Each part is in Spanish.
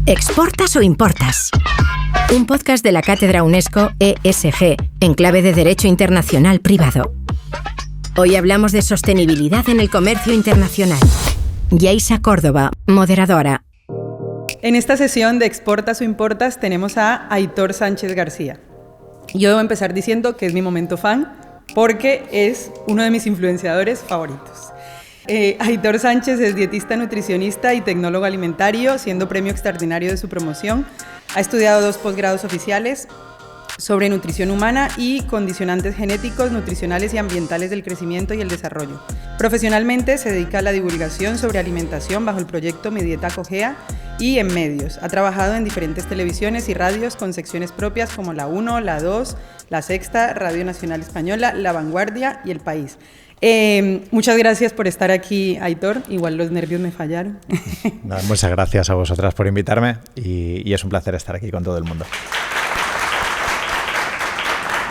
¿Exportas o importas? Un podcast de la Cátedra UNESCO ESG, en clave de Derecho Internacional Privado. Hoy hablamos de sostenibilidad en el comercio internacional. Yaisa Córdoba, moderadora. En esta sesión de Exportas o Importas tenemos a Aitor Sánchez García. Yo debo empezar diciendo que es mi momento fan porque es uno de mis influenciadores favoritos. Aitor Sánchez es dietista, nutricionista y tecnólogo alimentario, siendo premio extraordinario de su promoción. Ha estudiado 2 posgrados oficiales sobre nutrición humana y condicionantes genéticos, nutricionales y ambientales del crecimiento y el desarrollo. Profesionalmente se dedica a la divulgación sobre alimentación bajo el proyecto Mi Dieta Cogea y en medios. Ha trabajado en diferentes televisiones y radios con secciones propias como La 1, La 2, La Sexta, Radio Nacional Española, La Vanguardia y El País. Muchas gracias por estar aquí, Aitor. Igual los nervios me fallaron. No, muchas gracias a vosotras por invitarme y es un placer estar aquí con todo el mundo.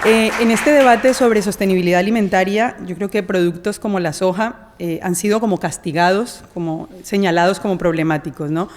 En este debate sobre sostenibilidad alimentaria, yo creo que productos como la soja han sido como castigados, como señalados como problemáticos, ¿no?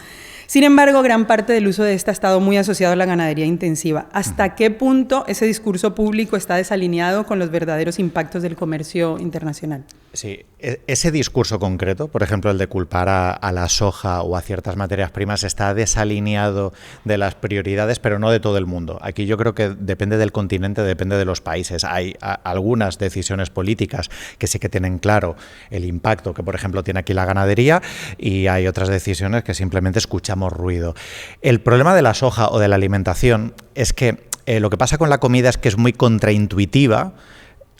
Sin embargo, gran parte del uso de esta ha estado muy asociado a la ganadería intensiva. ¿Hasta qué punto ese discurso público está desalineado con los verdaderos impactos del comercio internacional? Sí, ese discurso concreto, por ejemplo, el de culpar a la soja o a ciertas materias primas, está desalineado de las prioridades, pero no de todo el mundo. Aquí yo creo que depende del continente, depende de los países. Hay algunas decisiones políticas que sí que tienen claro el impacto que, por ejemplo, tiene aquí la ganadería, y hay otras decisiones que simplemente escuchamos ruido. El problema de la soja o de la alimentación es que lo que pasa con la comida es que es muy contraintuitiva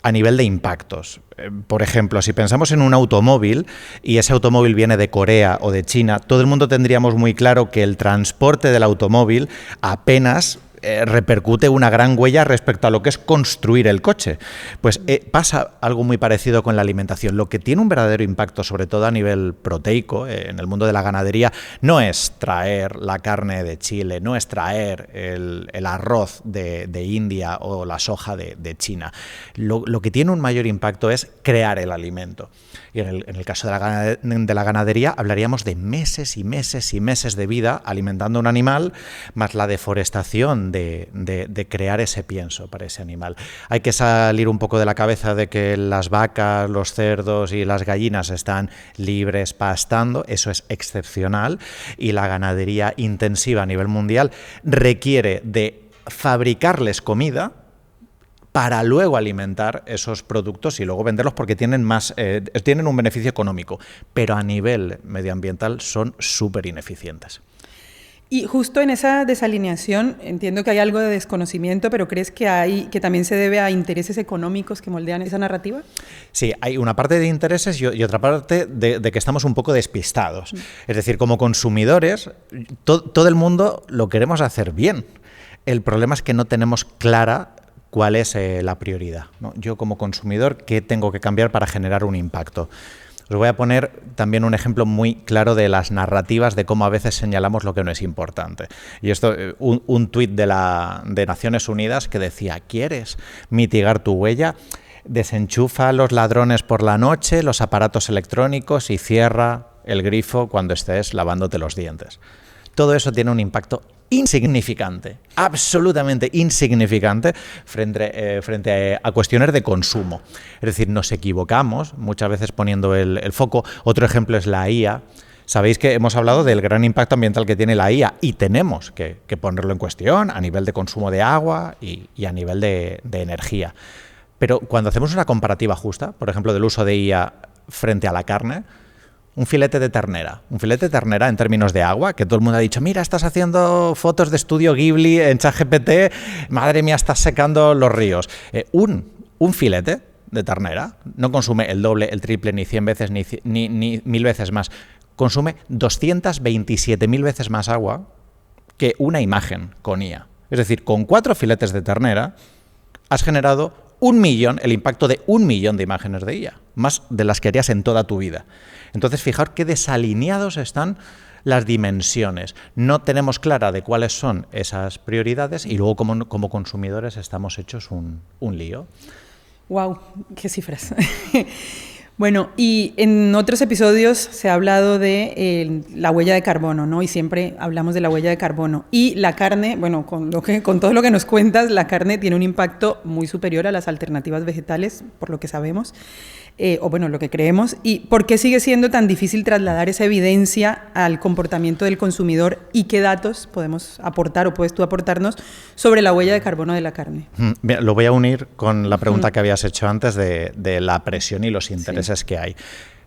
a nivel de impactos. Por ejemplo, si pensamos en un automóvil y ese automóvil viene de Corea o de China, todo el mundo tendríamos muy claro que el transporte del automóvil apenas repercute una gran huella respecto a lo que es construir el coche. Pues pasa algo muy parecido con la alimentación. Lo que tiene un verdadero impacto, sobre todo a nivel proteico, en el mundo de la ganadería, no es traer la carne de Chile, no es traer el arroz de India o la soja de China. Lo que tiene un mayor impacto es crear el alimento. Y en el caso de la ganadería hablaríamos de meses y meses y meses de vida alimentando a un animal, más la deforestación de crear ese pienso para ese animal. Hay que salir un poco de la cabeza de que las vacas, los cerdos y las gallinas están libres pastando. Eso es excepcional, y la ganadería intensiva a nivel mundial requiere de fabricarles comida para luego alimentar esos productos y luego venderlos porque tienen un beneficio económico, pero a nivel medioambiental son súper ineficientes. Y justo en esa desalineación, entiendo que hay algo de desconocimiento, pero ¿crees que también se debe a intereses económicos que moldean esa narrativa? Sí, hay una parte de intereses y otra parte de que estamos un poco despistados. Es decir, como consumidores, todo el mundo lo queremos hacer bien. El problema es que no tenemos clara cuál es la prioridad, ¿no? Yo como consumidor, ¿qué tengo que cambiar para generar un impacto? Os voy a poner también un ejemplo muy claro de las narrativas de cómo a veces señalamos lo que no es importante. Y esto, un tuit de Naciones Unidas que decía: ¿quieres mitigar tu huella? Desenchufa a los ladrones por la noche, los aparatos electrónicos, y cierra el grifo cuando estés lavándote los dientes. Todo eso tiene un impacto insignificante, absolutamente insignificante frente a cuestiones de consumo. Es decir, nos equivocamos muchas veces poniendo el foco. Otro ejemplo es la IA. Sabéis que hemos hablado del gran impacto ambiental que tiene la IA y tenemos que ponerlo en cuestión a nivel de consumo de agua y a nivel de energía. Pero cuando hacemos una comparativa justa, por ejemplo, del uso de IA frente a la carne, un filete de ternera en términos de agua, que todo el mundo ha dicho: mira, estás haciendo fotos de estudio Ghibli en ChatGPT, madre mía, estás secando los ríos. Un filete de ternera no consume el doble, el triple, ni 100 veces, ni 1000 veces más. Consume 227.000 veces más agua que una imagen con IA. Es decir, con 4 filetes de ternera has generado el impacto de 1 millón de imágenes de IA, más de las que harías en toda tu vida. Entonces, fijaos qué desalineados están las dimensiones. No tenemos clara de cuáles son esas prioridades y luego como consumidores estamos hechos un lío. ¡Wow! ¡Qué cifras! Bueno, y en otros episodios se ha hablado de la huella de carbono, ¿no? Y siempre hablamos de la huella de carbono. Y la carne, bueno, con todo lo que nos cuentas, la carne tiene un impacto muy superior a las alternativas vegetales, por lo que sabemos, o bueno, lo que creemos. ¿Y por qué sigue siendo tan difícil trasladar esa evidencia al comportamiento del consumidor? ¿Y qué datos podemos aportar o puedes tú aportarnos sobre la huella de carbono de la carne? Mira, lo voy a unir con la pregunta que habías hecho antes de la presión y los intereses que hay.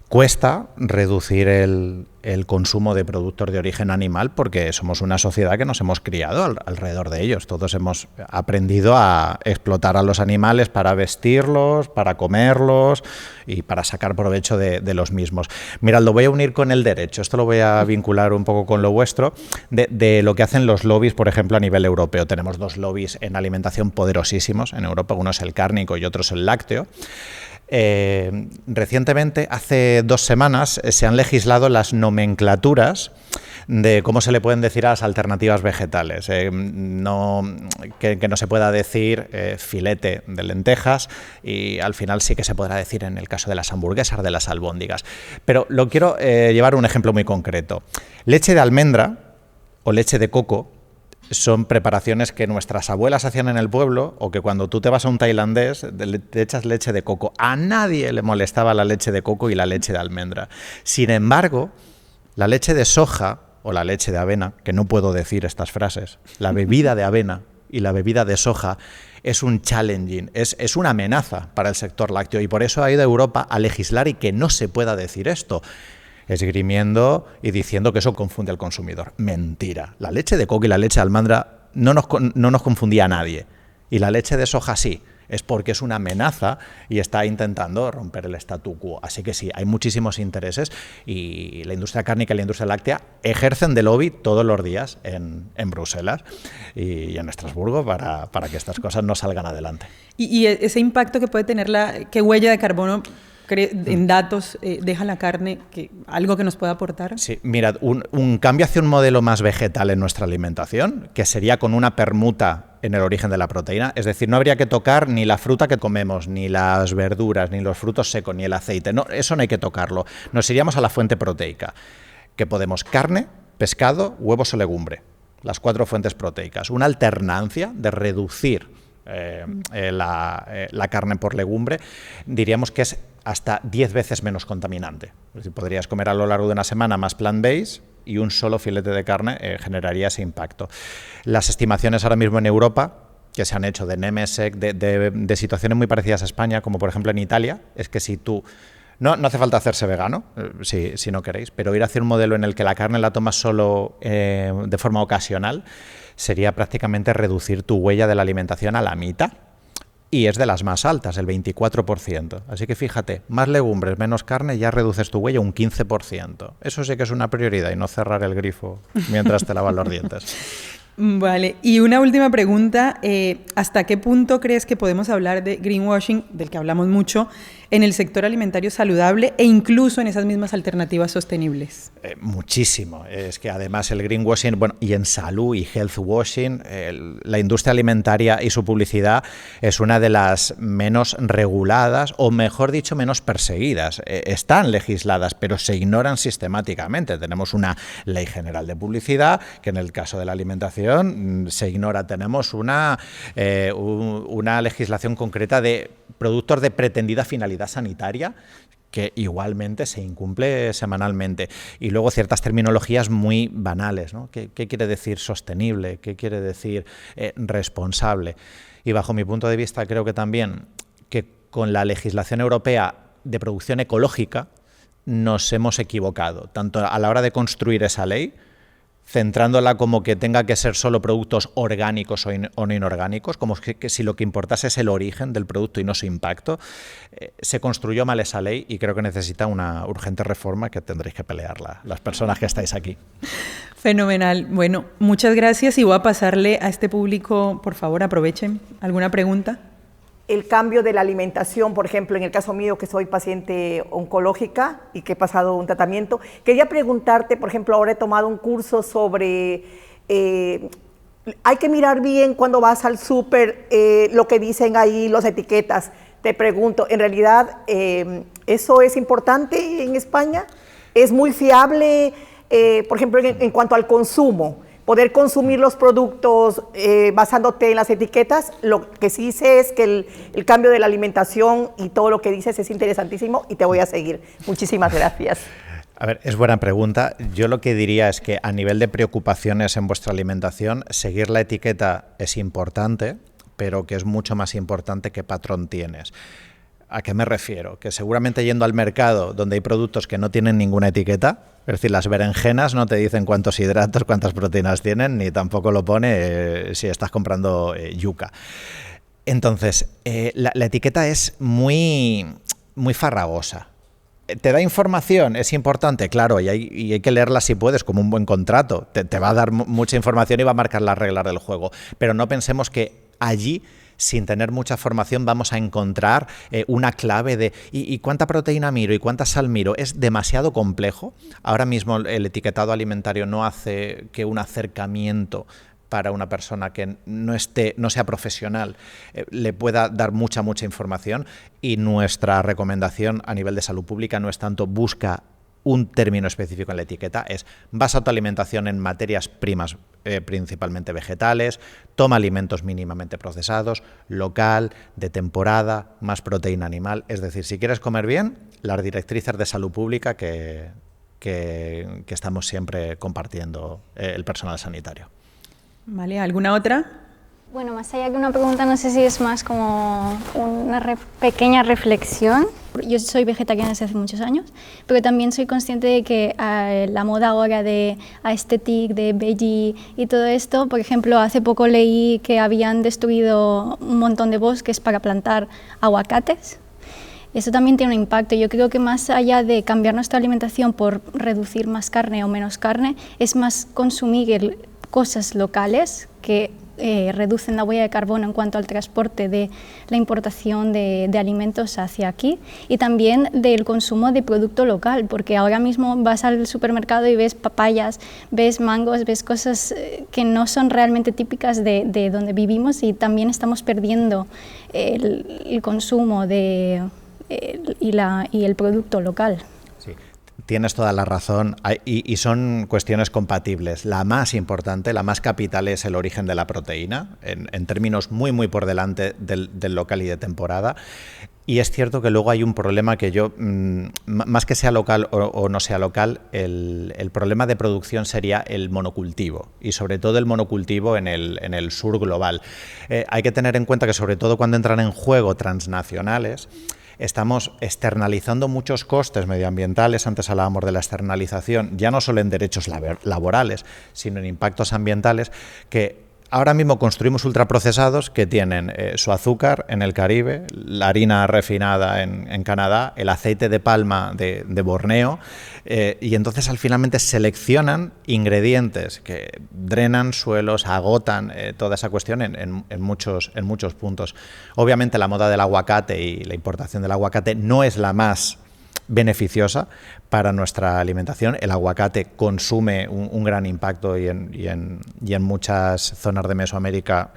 Cuesta reducir el consumo de productos de origen animal porque somos una sociedad que nos hemos criado alrededor de ellos. Todos hemos aprendido a explotar a los animales para vestirlos, para comerlos y para sacar provecho de los mismos. Mirad, lo voy a unir con el derecho. Esto lo voy a vincular un poco con lo vuestro, de lo que hacen los lobbies, por ejemplo, a nivel europeo. Tenemos dos lobbies en alimentación poderosísimos en Europa. Uno es el cárnico y otro es el lácteo. Recientemente, hace 2 semanas, se han legislado las nomenclaturas de cómo se le pueden decir a las alternativas vegetales. Que no se pueda decir filete de lentejas y al final sí que se podrá decir en el caso de las hamburguesas, de las albóndigas. Pero lo quiero llevar a un ejemplo muy concreto. Leche de almendra o leche de coco son preparaciones que nuestras abuelas hacían en el pueblo, o que cuando tú te vas a un tailandés te echas leche de coco. A nadie le molestaba la leche de coco y la leche de almendra. Sin embargo, la leche de soja o la leche de avena, que no puedo decir estas frases, la bebida de avena y la bebida de soja es un challenging, es una amenaza para el sector lácteo, y por eso ha ido a Europa a legislar y que no se pueda decir esto, esgrimiendo y diciendo que eso confunde al consumidor. Mentira. La leche de coco y la leche de almendra no nos confundía a nadie. Y la leche de soja sí. Es porque es una amenaza y está intentando romper el statu quo. Así que sí, hay muchísimos intereses y la industria cárnica y la industria láctea ejercen de lobby todos los días en Bruselas y en Estrasburgo para que estas cosas no salgan adelante. Y ese impacto que puede tener ¿qué huella de carbono en datos deja la carne? ¿Algo que nos pueda aportar? Sí, mirad, un cambio hacia un modelo más vegetal en nuestra alimentación, que sería con una permuta en el origen de la proteína, es decir, no habría que tocar ni la fruta que comemos, ni las verduras, ni los frutos secos, ni el aceite, no, eso no hay que tocarlo. Nos iríamos a la fuente proteica, que podemos carne, pescado, huevos o legumbre, las 4 fuentes proteicas. Una alternancia de reducir la carne por legumbre, diríamos que es hasta 10 veces menos contaminante. Es decir, podrías comer a lo largo de una semana más plant-based y un solo filete de carne generaría ese impacto. Las estimaciones ahora mismo en Europa que se han hecho de Nemesec, de situaciones muy parecidas a España, como por ejemplo en Italia, es que si tú... No hace falta hacerse vegano, si no queréis, pero ir hacia un modelo en el que la carne la tomas solo de forma ocasional sería prácticamente reducir tu huella de la alimentación a la mitad. Y es de las más altas, el 24%. Así que fíjate, más legumbres, menos carne, ya reduces tu huella un 15%. Eso sí que es una prioridad y no cerrar el grifo mientras te lavas los dientes. Vale, y una última pregunta, ¿hasta qué punto crees que podemos hablar de greenwashing, del que hablamos mucho, en el sector alimentario saludable e incluso en esas mismas alternativas sostenibles? Muchísimo, es que además el greenwashing, bueno, y en salud y health washing, la industria alimentaria y su publicidad es una de las menos reguladas, o mejor dicho, menos perseguidas. Están legisladas, pero se ignoran sistemáticamente. Tenemos una ley general de publicidad, que en el caso de la alimentación se ignora. Tenemos una legislación concreta de productos de pretendida finalidad sanitaria que igualmente se incumple semanalmente. Y luego ciertas terminologías muy banales, ¿no? ¿Qué quiere decir sostenible? ¿Qué quiere decir responsable? Y bajo mi punto de vista creo que también que con la legislación europea de producción ecológica nos hemos equivocado, tanto a la hora de construir esa ley, centrándola como que tenga que ser solo productos orgánicos o no inorgánicos, como que si lo que importase es el origen del producto y no su impacto. Se construyó mal esa ley y creo que necesita una urgente reforma que tendréis que pelearla, las personas que estáis aquí. Fenomenal. Bueno, muchas gracias y voy a pasarle a este público, por favor, aprovechen. ¿Alguna pregunta? El cambio de la alimentación, por ejemplo, en el caso mío, que soy paciente oncológica y que he pasado un tratamiento, quería preguntarte, por ejemplo, ahora he tomado un curso sobre, hay que mirar bien cuando vas al súper lo que dicen ahí, las etiquetas. te pregunto, ¿en realidad eso es importante en España? ¿Es muy fiable, por ejemplo, en cuanto al consumo? Poder consumir los productos basándote en las etiquetas. Lo que sí sé es que el cambio de la alimentación y todo lo que dices es interesantísimo y te voy a seguir. Muchísimas gracias. A ver, es buena pregunta. Yo lo que diría es que a nivel de preocupaciones en vuestra alimentación, seguir la etiqueta es importante, pero que es mucho más importante qué patrón tienes. ¿A qué me refiero? Que seguramente yendo al mercado donde hay productos que no tienen ninguna etiqueta, es decir, las berenjenas no te dicen cuántos hidratos, cuántas proteínas tienen, ni tampoco lo pone si estás comprando yuca. Entonces, la etiqueta es muy farragosa. ¿Te da información? ¿Es importante? Claro, y hay que leerla si puedes, como un buen contrato. Te va a dar mucha información y va a marcar las reglas del juego. Pero no pensemos que allí, sin tener mucha formación, vamos a encontrar una clave de ¿y cuánta proteína miro y cuánta sal miro? Es demasiado complejo. Ahora mismo el etiquetado alimentario no hace que un acercamiento para una persona que no sea profesional le pueda dar mucha información, y nuestra recomendación a nivel de salud pública no es tanto busca un término específico en la etiqueta, es basa tu alimentación en materias primas, principalmente vegetales, toma alimentos mínimamente procesados, local, de temporada, más proteína animal. Es decir, si quieres comer bien, las directrices de salud pública que estamos siempre compartiendo el personal sanitario. Vale, ¿alguna otra? Bueno, más allá que una pregunta, no sé si es más como una pequeña reflexión. Yo soy vegetariana desde hace muchos años, pero también soy consciente de que la moda ahora de aesthetic, de veggie y todo esto, por ejemplo, hace poco leí que habían destruido un montón de bosques para plantar aguacates. Eso también tiene un impacto. Yo creo que más allá de cambiar nuestra alimentación por reducir más carne o menos carne, es más consumir cosas locales que reducen la huella de carbono en cuanto al transporte de la importación de alimentos hacia aquí, y también del consumo de producto local, porque ahora mismo vas al supermercado y ves papayas, ves mangos, ves cosas que no son realmente típicas de donde vivimos, y también estamos perdiendo el consumo y el producto local. Tienes toda la razón, y son cuestiones compatibles. La más importante, la más capital, es el origen de la proteína, en términos muy por delante del local y de temporada. Y es cierto que luego hay un problema que yo, más que sea local o no sea local, el problema de producción sería el monocultivo, y sobre todo el monocultivo en el sur global. Hay que tener en cuenta que, sobre todo cuando entran en juego transnacionales, estamos externalizando muchos costes medioambientales. Antes hablábamos de la externalización, ya no solo en derechos laborales, sino en impactos ambientales, que ahora mismo construimos ultraprocesados que tienen su azúcar en el Caribe, la harina refinada en Canadá, el aceite de palma de Borneo, y entonces al finalmente seleccionan ingredientes que drenan suelos, agotan toda esa cuestión en muchos puntos. Obviamente la moda del aguacate y la importación del aguacate no es la más beneficiosa para nuestra alimentación. El aguacate consume un gran impacto, y en muchas zonas de Mesoamérica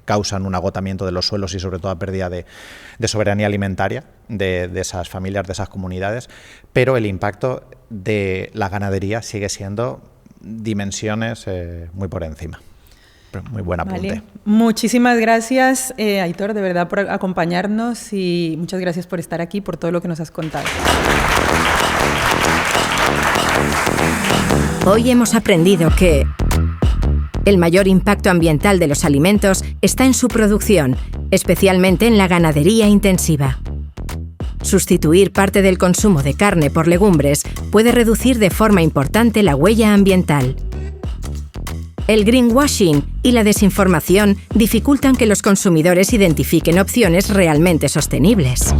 causan un agotamiento de los suelos y sobre todo pérdida de soberanía alimentaria de esas familias, de esas comunidades, pero el impacto de la ganadería sigue siendo dimensiones muy por encima. Muy buen apunte. Vale. Muchísimas gracias, Aitor, de verdad, por acompañarnos, y muchas gracias por estar aquí, por todo lo que nos has contado. Hoy hemos aprendido que el mayor impacto ambiental de los alimentos está en su producción, especialmente en la ganadería intensiva. Sustituir parte del consumo de carne por legumbres puede reducir de forma importante la huella ambiental. El greenwashing y la desinformación dificultan que los consumidores identifiquen opciones realmente sostenibles.